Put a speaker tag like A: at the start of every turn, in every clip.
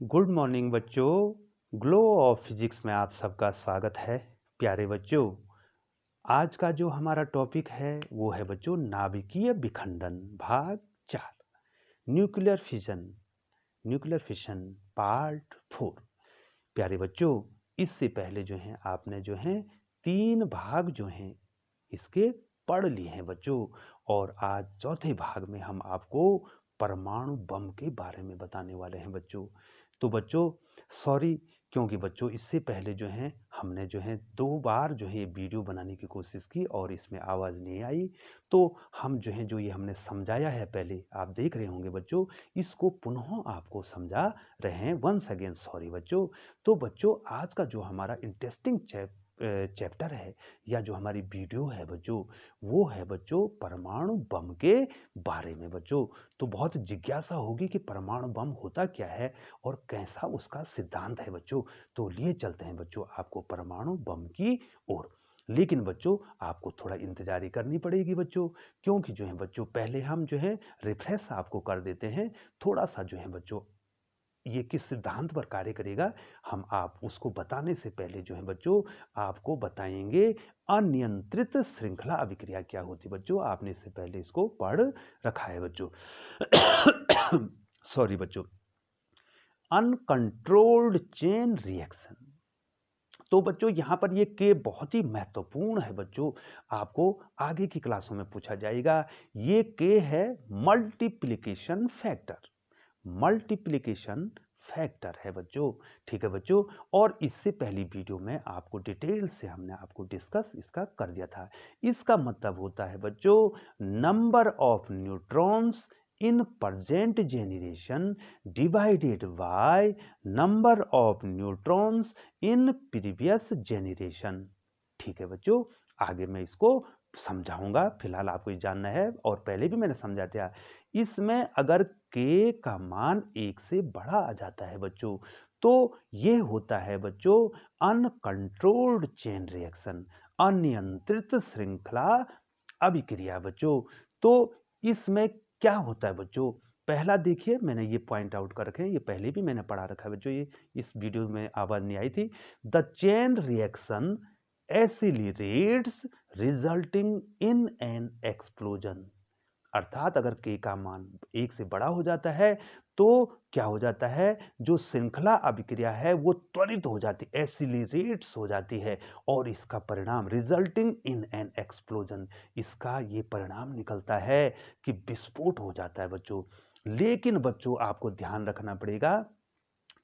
A: Good morning बच्चों। Glow of physics में आप सबका स्वागत है। प्यारे बच्चों, आज का जो हमारा टॉपिक है वो है बच्चों नाभिकीय विखंडन भाग 4, न्यूक्लियर फिशन पार्ट 4। प्यारे बच्चों, इससे पहले जो है आपने जो है 3 भाग जो हैं इसके पढ़ लिए हैं बच्चों, और आज चौथे भाग में हम आपको परमाणु बम के बारे में बताने वाले हैं बच्चों। तो बच्चों सॉरी, क्योंकि बच्चों इससे पहले जो है हमने जो है 2 बार जो है ये वीडियो बनाने की कोशिश की और इसमें आवाज़ नहीं आई। तो हम जो है जो ये हमने समझाया है पहले आप देख रहे होंगे बच्चों, इसको पुनः आपको समझा रहे हैं। वंस अगेन सॉरी बच्चों। तो बच्चों आज का जो हमारा इंटरेस्टिंग चैप्टर है या जो हमारी वीडियो है बच्चों, वो है बच्चों परमाणु बम के बारे में बच्चों। तो बहुत जिज्ञासा होगी कि परमाणु बम होता क्या है और कैसा उसका सिद्धांत है बच्चों। तो लिए चलते हैं बच्चों आपको परमाणु बम की ओर। लेकिन बच्चों आपको थोड़ा इंतजारी करनी पड़ेगी बच्चों, क्योंकि जो है बच्चों पहले हम जो है रिफ्रेश आपको कर देते हैं थोड़ा सा जो है बच्चों ये किस सिद्धांत पर कार्य करेगा। हम आप उसको बताने से पहले जो है बच्चों आपको बताएंगे अनियंत्रित श्रृंखला अभिक्रिया क्या होती है बच्चों। आपने इससे पहले इसको पढ़ रखा है बच्चों। सॉरी बच्चों। Uncontrolled chain reaction. तो बच्चों यहाँ पर ये के बहुत ही महत्वपूर्ण है बच्चों, आपको आगे की क्लासों में पूछा जाएगा। ये के है मल्टीप्लिकेशन फैक्टर। मल्टीप्लिकेशन फैक्टर है बच्चों, ठीक है बच्चों। और इससे पहली वीडियो में आपको डिटेल से हमने आपको डिस्कस इसका कर दिया था। इसका मतलब होता है बच्चों number of neutrons in present generation divided by number of neutrons in previous generation. ठीक है बच्चों, आगे मैं इसको समझाऊंगा, फिलहाल आपको ये जानना है और पहले भी मैंने समझा दिया। इसमें अगर के का मान 1 से बड़ा आ जाता है बच्चों, तो ये होता है बच्चों अनकंट्रोल्ड चेन रिएक्शन, अनियंत्रित श्रृंखला अभिक्रिया बच्चों। तो इसमें क्या होता है बच्चों, पहला देखिए मैंने ये पॉइंट आउट कर रखे हैं, ये पहले भी मैंने पढ़ा रखा है बच्चों, ये इस वीडियो में आवाज नहीं आई थी। The chain reaction accelerates resulting in an explosion. अर्थात अगर के का मान 1 से बड़ा हो जाता है तो क्या हो जाता है, जो श्रृंखला अभिक्रिया है वो त्वरित हो जाती है, एसिलरेट्स हो जाती है, और इसका परिणाम रिजल्टिंग इन एन एक्सप्लोजन, इसका ये परिणाम निकलता है कि विस्फोट हो जाता है बच्चों। लेकिन बच्चों आपको ध्यान रखना पड़ेगा,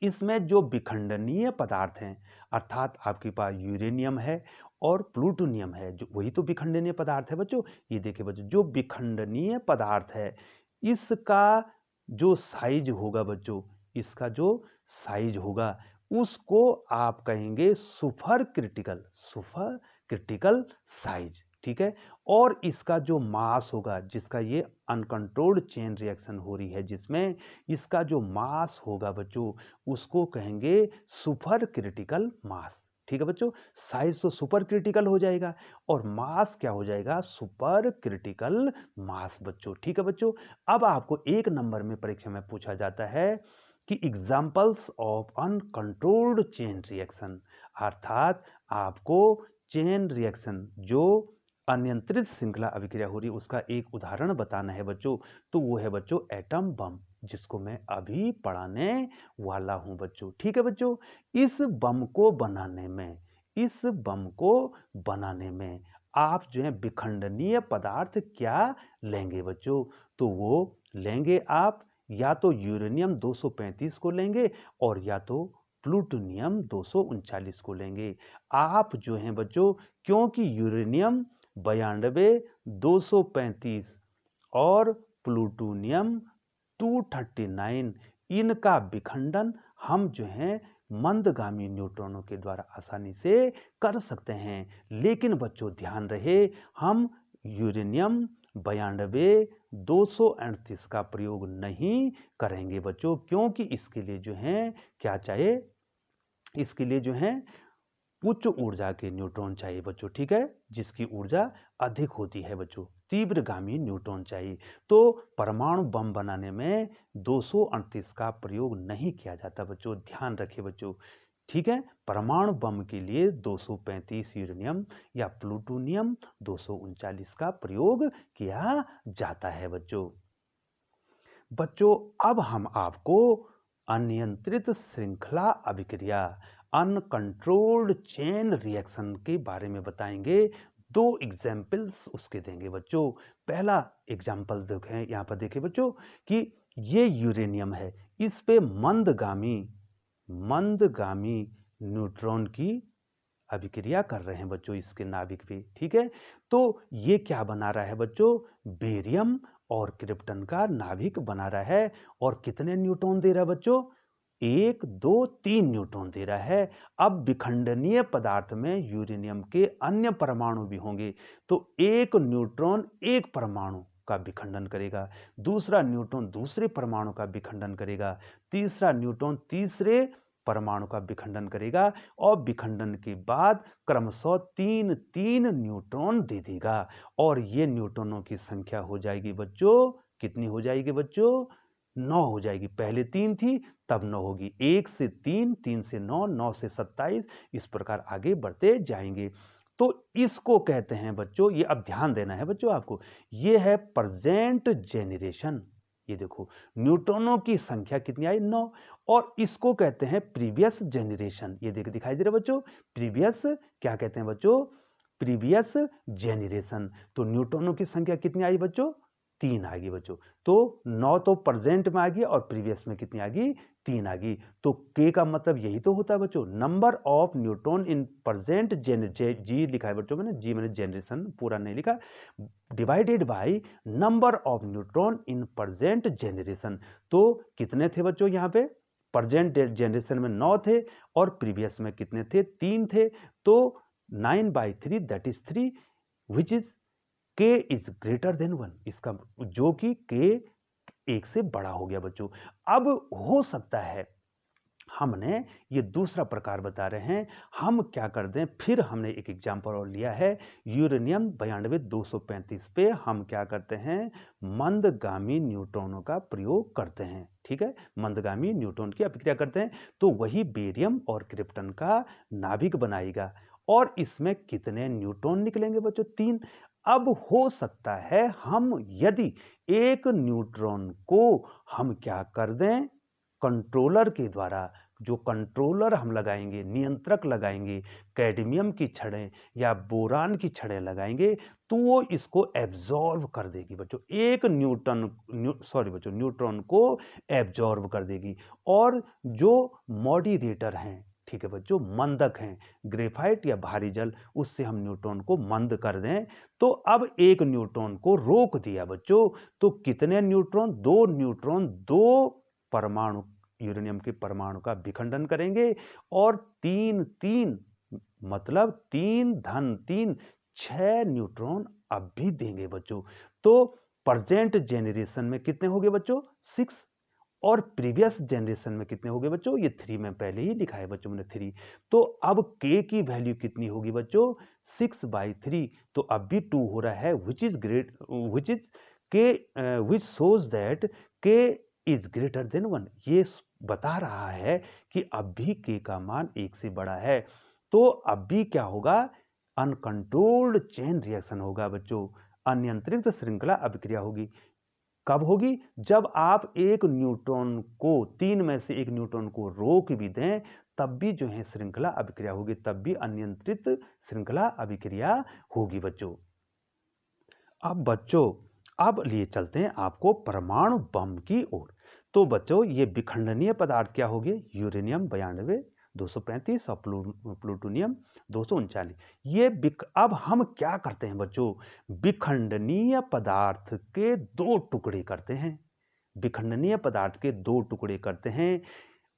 A: इसमें जो विखंडनीय पदार्थ हैं, अर्थात आपके पास यूरेनियम है और प्लूटोनियम है, जो वही तो विखंडनीय पदार्थ है बच्चों। ये देखिए बच्चों, जो विखंडनीय पदार्थ है इसका जो साइज होगा बच्चों, इसका जो साइज होगा उसको आप कहेंगे सुपर क्रिटिकल साइज, ठीक है। और इसका जो मास होगा, जिसका ये अनकंट्रोल्ड चेन रिएक्शन हो रही है जिसमें, इसका जो मास होगा बच्चों उसको कहेंगे सुपर क्रिटिकल मास, ठीक है बच्चों। साइज तो सुपर क्रिटिकल हो जाएगा और मास क्या हो जाएगा, सुपर क्रिटिकल मास बच्चों, ठीक है बच्चों। अब आपको 1 नंबर में परीक्षा में पूछा जाता है कि examples of uncontrolled chain reaction, अर्थात आपको चेन रिएक्शन जो अनियंत्रित श्रृंखला अभिक्रिया हो रही है उसका एक उदाहरण बताना है बच्चों। तो वो है बच्चों एटम बम, जिसको मैं अभी पढ़ाने वाला हूं बच्चों, ठीक है बच्चों। इस बम को बनाने में, इस बम को बनाने में आप जो है विखंडनीय पदार्थ क्या लेंगे बच्चों, तो वो लेंगे आप या तो यूरेनियम 235 को लेंगे और या तो प्लूटोनियम 239 को लेंगे। आप जो हैं बच्चों, क्योंकि यूरेनियम 92, 235 और प्लूटोनियम 239, इनका विखंडन हम जो है मंदगामी न्यूट्रॉनों के द्वारा आसानी से कर सकते हैं। लेकिन बच्चों ध्यान रहे, हम यूरेनियम 92, 238 का प्रयोग नहीं करेंगे बच्चों, क्योंकि इसके लिए जो है क्या चाहिए, इसके लिए जो है उच्च ऊर्जा के न्यूट्रॉन चाहिए बच्चों, ठीक है, जिसकी ऊर्जा अधिक होती है बच्चों। तीव्रगामी न्यूट्रॉन चाहिए। तो परमाणु बम बनाने में 238 का प्रयोग नहीं किया जाता बच्चों, ध्यान रखिए बच्चों। ठीक है, परमाणु बम के लिए 235 यूरेनियम या प्लूटोनियम 239 का प्रयोग किया जाता है बच्चों। बच्चों अब हम आपको अनियंत्रित श्रृंखला अभिक्रिया, अनकंट्रोल्ड चेन रिएक्शन के बारे में बताएंगे। 2 एग्जाम्पल्स उसके देंगे बच्चों। पहला एग्जाम्पल देखें, यहाँ पर देखिए बच्चों कि ये यूरेनियम है, इस पे मंदगामी न्यूट्रॉन की अभिक्रिया कर रहे हैं बच्चों इसके नाभिक पे। ठीक है, तो ये क्या बना रहा है बच्चों, बेरियम और क्रिप्टन का नाभिक बना रहा है। और कितने न्यूट्रॉन दे रहा है बच्चों, 1 2 3 न्यूट्रॉन दे रहा है। अब विखंडनीय पदार्थ में यूरेनियम के अन्य परमाणु भी होंगे, तो एक न्यूट्रॉन एक परमाणु का विखंडन करेगा, दूसरा न्यूट्रॉन दूसरे परमाणु का विखंडन करेगा, तीसरा न्यूट्रॉन तीसरे परमाणु का विखंडन करेगा, और विखंडन के बाद क्रमशः 3 न्यूट्रॉन दे देगा। और ये न्यूट्रॉनों की संख्या हो जाएगी बच्चों, कितनी हो जाएगी बच्चों, 9 हो जाएगी। पहले 3 थी, तब 9 होगी। 1 से 3, 3 से 9, 9 से 27, इस प्रकार आगे बढ़ते जाएंगे। तो इसको कहते हैं बच्चों, ये अब ध्यान देना है बच्चों आपको, ये है प्रेजेंट जेनरेशन। ये देखो न्यूट्रॉनों की संख्या कितनी आई, 9। और इसको कहते हैं प्रीवियस जेनरेशन। ये दिखाई दे रहा है बच्चों, प्रीवियस क्या कहते हैं बच्चों, प्रीवियस जेनरेशन। तो न्यूट्रॉनों की संख्या कितनी आई बच्चों, 3 आ गई बच्चों। तो 9 तो प्रेजेंट में आ गई और प्रीवियस में कितनी आ गई, 3 आ गई। तो के का मतलब यही तो होता है बच्चों, number of neutron in present जी लिखा है बच्चों, मैंने जी मैंने जेनरेशन पूरा नहीं लिखा, divided by number of neutron in present generation. तो कितने थे बच्चों, यहाँ पे प्रेजेंट जेनरेशन में 9 थे और प्रीवियस में कितने थे, 3 थे। तो 9/3 दैट इज 3, विच इज के इज ग्रेटर देन 1, इसका जो कि के 1 से बड़ा हो गया बच्चों। अब हो सकता है हमने ये दूसरा प्रकार बता रहे हैं, हम क्या कर दें, फिर हमने एक एग्जाम्पल और लिया है यूरेनियम 92-235 पे हम क्या करते हैं, मंदगामी न्यूट्रॉनों का प्रयोग करते हैं। ठीक है, मंदगामी न्यूट्रॉन की अभिक्रिया करते हैं, तो वही बेरियम और क्रिप्टन का नाभिक बनाएगा। और इसमें कितने न्यूट्रॉन निकलेंगे बच्चों, 3। अब हो सकता है हम यदि एक न्यूट्रॉन को हम क्या कर दें, कंट्रोलर के द्वारा, जो कंट्रोलर हम लगाएंगे, नियंत्रक लगाएंगे, कैडमियम की छड़ें या बोरान की छड़ें लगाएंगे, तो वो इसको एब्जॉर्ब कर देगी बच्चों, एक न्यूट्रॉन को एब्जॉर्ब कर देगी। और जो मॉडरेटर हैं, ठीक है बच्चों, मंदक हैं, ग्रेफाइट या भारी जल, उससे हम न्यूट्रॉन को मंद कर दें, तो अब एक न्यूट्रॉन को रोक दिया बच्चों, तो कितने न्यूट्रॉन, 2 न्यूट्रॉन 2 परमाणु यूरेनियम के परमाणु का विखंडन करेंगे, और 3 मतलब 3 6 न्यूट्रॉन अब भी देंगे बच्चों। तो प्रेजेंट जेनरेशन में कितने हो गए बच्चों, 6, और प्रीवियस जेनरेशन में कितने हो गए बच्चों, ये 3 में पहले ही लिखा है बच्चों मैंने 3। तो अब के की वैल्यू कितनी होगी बच्चों, 6/3। तो अब भी 2 हो रहा है, विच इज के विच शोज दैट के इज ग्रेटर देन 1। ये बता रहा है कि अब भी के का मान 1 से बड़ा है। तो अब भी क्या होगा, अनकंट्रोल्ड चेन रिएक्शन होगा बच्चों, अनियंत्रित श्रृंखला अभिक्रिया होगी। कब होगी, जब आप एक न्यूट्रॉन को, 3 में से एक न्यूट्रॉन को रोक भी दें, तब भी जो है श्रृंखला अभिक्रिया होगी, तब भी अनियंत्रित श्रृंखला अभिक्रिया होगी बच्चों। अब बच्चों अब लिए चलते हैं आपको परमाणु बम की ओर। तो बच्चों ये विखंडनीय पदार्थ क्या हो गए, यूरेनियम 92-235 और प्लूटोनियम 239। ये अब हम क्या करते हैं बच्चों, विखंडनीय पदार्थ के 2 टुकड़े करते हैं, विखंडनीय पदार्थ के 2 टुकड़े करते हैं,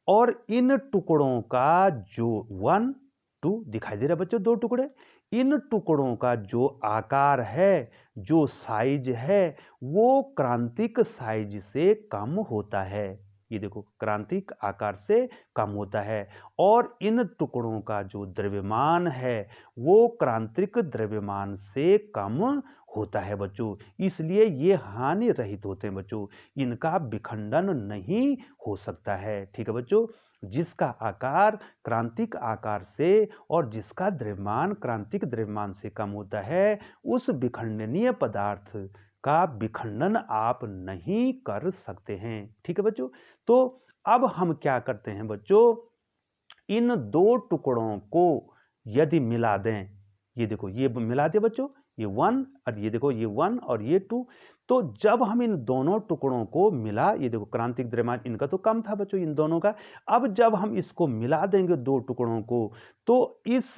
A: और इन टुकड़ों का जो 1 2 दिखाई दे रहा है बच्चों, 2 टुकड़े, इन टुकड़ों का जो आकार है, जो साइज है, वो क्रांतिक साइज से कम होता है। ये देखो क्रांतिक आकार से कम होता है। और इन टुकड़ों का जो द्रव्यमान है, वो क्रांतिक द्रव्यमान से कम होता है बच्चों, इसलिए ये हानि रहित होते हैं बच्चों, इनका विखंडन नहीं हो सकता है। ठीक है बच्चों, जिसका आकार क्रांतिक आकार से और जिसका द्रव्यमान क्रांतिक द्रव्यमान से कम होता है, उस विखंडनीय पदार्थ का विखंडन आप नहीं कर सकते हैं। ठीक है बच्चों, तो अब हम क्या करते हैं बच्चों, इन दो टुकड़ों को यदि मिला दें, ये देखो ये मिला दे बच्चों, ये 1 और ये देखो ये 1 और ये 2, तो जब हम इन दोनों टुकड़ों को मिला, ये देखो क्रांतिक द्रव्यमान इनका तो कम था बच्चों इन दोनों का, अब जब हम इसको मिला देंगे दो टुकड़ों को, तो इस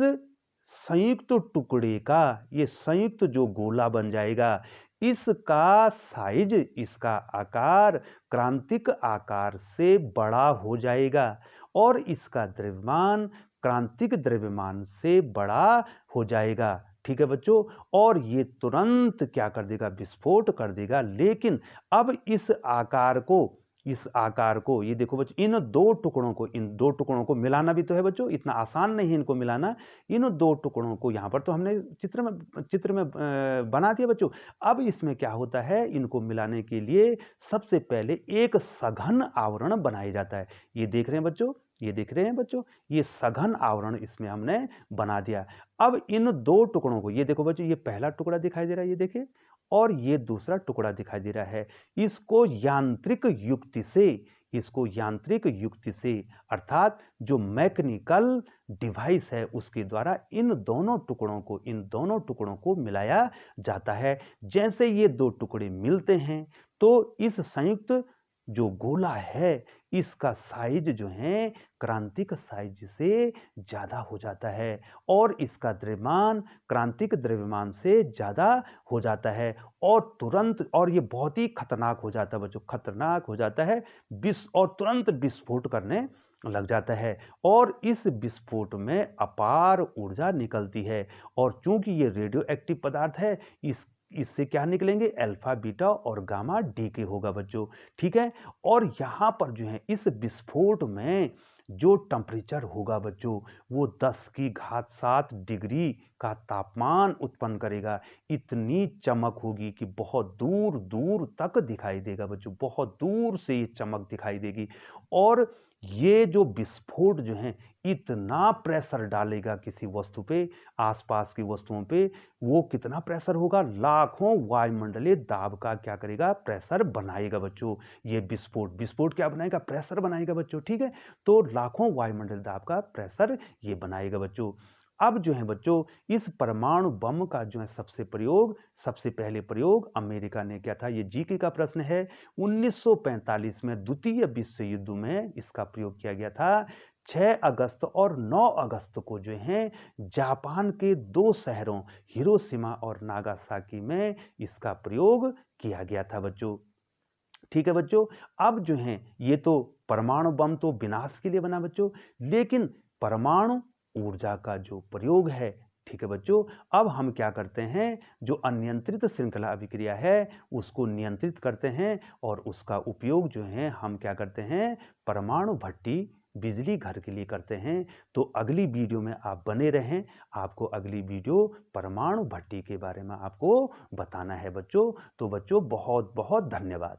A: संयुक्त टुकड़े का ये संयुक्त जो गोला बन जाएगा, इसका साइज, इसका आकार क्रांतिक आकार से बड़ा हो जाएगा और इसका द्रव्यमान क्रांतिक द्रव्यमान से बड़ा हो जाएगा। ठीक है बच्चों, और ये तुरंत क्या कर देगा, विस्फोट कर देगा। लेकिन अब इस आकार को ये देखो बच्चों, इन दो टुकड़ों को मिलाना भी तो है बच्चों, इतना आसान नहीं है इनको मिलाना। इन दो टुकड़ों को यहां पर तो हमने चित्र में बना दिया बच्चों। अब इसमें क्या होता है, इनको मिलाने के लिए सबसे पहले एक सघन आवरण बनाया जाता है। ये देख रहे हैं बच्चों, ये देख रहे हैं बच्चों, ये सघन आवरण इसमें हमने बना दिया। अब इन दो टुकड़ों को, ये देखो बच्चों, ये पहला टुकड़ा दिखाई दे रहा है, ये देखिए, और ये दूसरा टुकड़ा दिखाई दे रहा है। इसको यांत्रिक युक्ति से अर्थात जो मैकेनिकल डिवाइस है उसके द्वारा इन दोनों टुकड़ों को मिलाया जाता है। जैसे ये दो टुकड़े मिलते हैं तो इस संयुक्त जो गोला है इसका साइज जो है क्रांतिक साइज से ज्यादा हो जाता है और इसका द्रव्यमान क्रांतिक द्रव्यमान से ज्यादा हो जाता है और तुरंत, और ये बहुत ही खतरनाक हो जाता है बच्चों, खतरनाक हो जाता है और तुरंत विस्फोट करने लग जाता है और इस विस्फोट में अपार ऊर्जा निकलती है। और चूंकि ये रेडियो एक्टिव पदार्थ है, इससे क्या निकलेंगे, अल्फा बीटा और गामा डीके होगा बच्चों। ठीक है, और यहां पर जो है इस विस्फोट में जो टेम्परेचर होगा बच्चों वो 10⁻7 डिग्री का तापमान उत्पन्न करेगा। इतनी चमक होगी कि बहुत दूर दूर तक दिखाई देगा बच्चों, बहुत दूर से ये चमक दिखाई देगी। और ये जो विस्फोट जो है इतना प्रेशर डालेगा किसी वस्तु पे, आसपास की वस्तुओं पे, वो कितना प्रेशर होगा, लाखों वायुमंडलीय दाब का क्या करेगा, प्रेशर बनाएगा बच्चों। ये विस्फोट क्या बनाएगा, प्रेशर बनाएगा बच्चों। ठीक है, तो लाखों वायुमंडलीय दाब का प्रेशर ये बनाएगा बच्चों। अब जो है बच्चों इस परमाणु बम का जो है सबसे पहले प्रयोग अमेरिका ने किया था। ये जीके का प्रश्न है। 1945 में द्वितीय विश्व युद्ध में इसका प्रयोग किया गया था। 6 अगस्त और 9 अगस्त को जो है जापान के दो शहरों हिरोशिमा और नागासाकी में इसका प्रयोग किया गया था बच्चों। ठीक है बच्चों, अब जो है ये तो परमाणु बम तो विनाश के लिए बना बच्चों, लेकिन परमाणु ऊर्जा का जो प्रयोग है, ठीक है बच्चों, अब हम क्या करते हैं, जो अनियंत्रित श्रृंखला अभिक्रिया है उसको नियंत्रित करते हैं और उसका उपयोग जो है हम क्या करते हैं, परमाणु भट्टी बिजली घर के लिए करते हैं। तो अगली वीडियो में आप बने रहें, आपको अगली वीडियो परमाणु भट्टी के बारे में आपको बताना है बच्चों। तो बच्चों बहुत बहुत धन्यवाद।